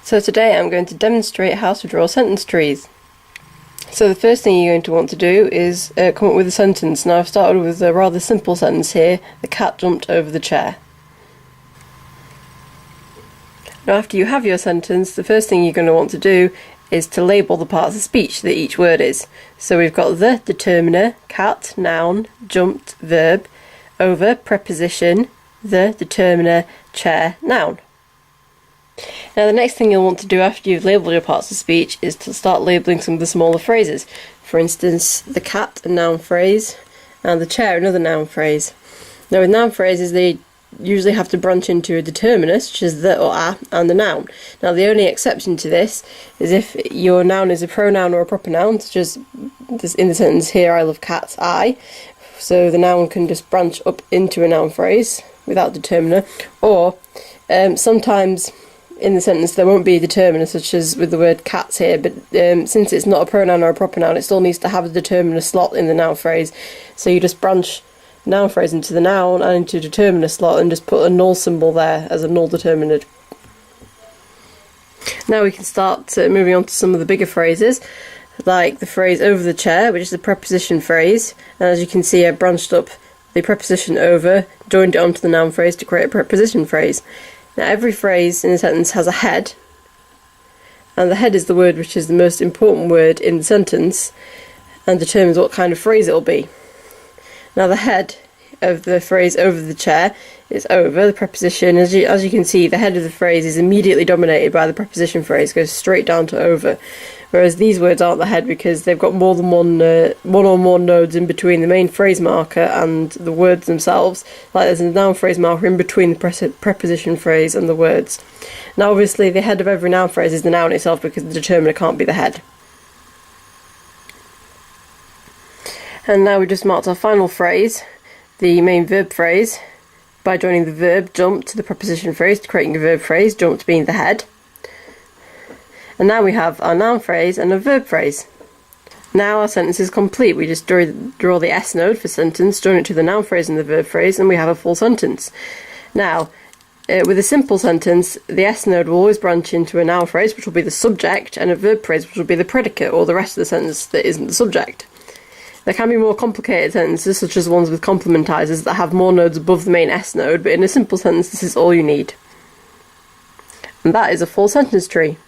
So today I'm going to demonstrate how to draw sentence trees. So the first thing you're going to want to do is come up with a sentence. Now I've started with a rather simple sentence here: the cat jumped over the chair. Now after you have your sentence, the first thing you're going to want to do is to label the parts of speech that each word is. So we've got the determiner, cat, noun, jumped, verb, over, preposition, the determiner, chair, noun. Now the next thing you'll want to do after you've labelled your parts of speech is to start labelling some of the smaller phrases. For instance, the cat, a noun phrase, and the chair, another noun phrase. Now with noun phrases, they usually have to branch into a determiner, such as the or a, and the noun. Now the only exception to this is if your noun is a pronoun or a proper noun, such as in the sentence here, I love cats, I. So the noun can just branch up into a noun phrase without determiner, or sometimes in the sentence there won't be a determiner, such as with the word cats here, but since it's not a pronoun or a proper noun, it still needs to have a determiner slot in the noun phrase. So you just branch noun phrase into the noun and into determiner slot and just put a null symbol there as a null determiner. Now we can start moving on to some of the bigger phrases, like the phrase over the chair, which is a preposition phrase, and as you can see I've branched up the preposition over, joined it onto the noun phrase to create a preposition phrase. Now every phrase in a sentence has a head, and the head is the word which is the most important word in the sentence and determines what kind of phrase it will be. Now the head of the phrase over the chair is over, the preposition. As you can see, the head of the phrase is immediately dominated by the preposition phrase, goes straight down to over, whereas these words aren't the head because they've got more than one or more nodes in between the main phrase marker and the words themselves, like there's a noun phrase marker in between the preposition phrase and the words. Now obviously the head of every noun phrase is the noun itself because the determiner can't be the head. And now we just marked our final phrase, the main verb phrase, by joining the verb jumped to the preposition phrase, creating a verb phrase, jumped being the head. And now we have our noun phrase and a verb phrase. Now our sentence is complete. We just draw the S node for sentence, join it to the noun phrase and the verb phrase, and we have a full sentence. Now, with a simple sentence, the S node will always branch into a noun phrase, which will be the subject, and a verb phrase, which will be the predicate, or the rest of the sentence that isn't the subject. There can be more complicated sentences, such as ones with complementizers that have more nodes above the main S node, but in a simple sentence this is all you need. And that is a full sentence tree.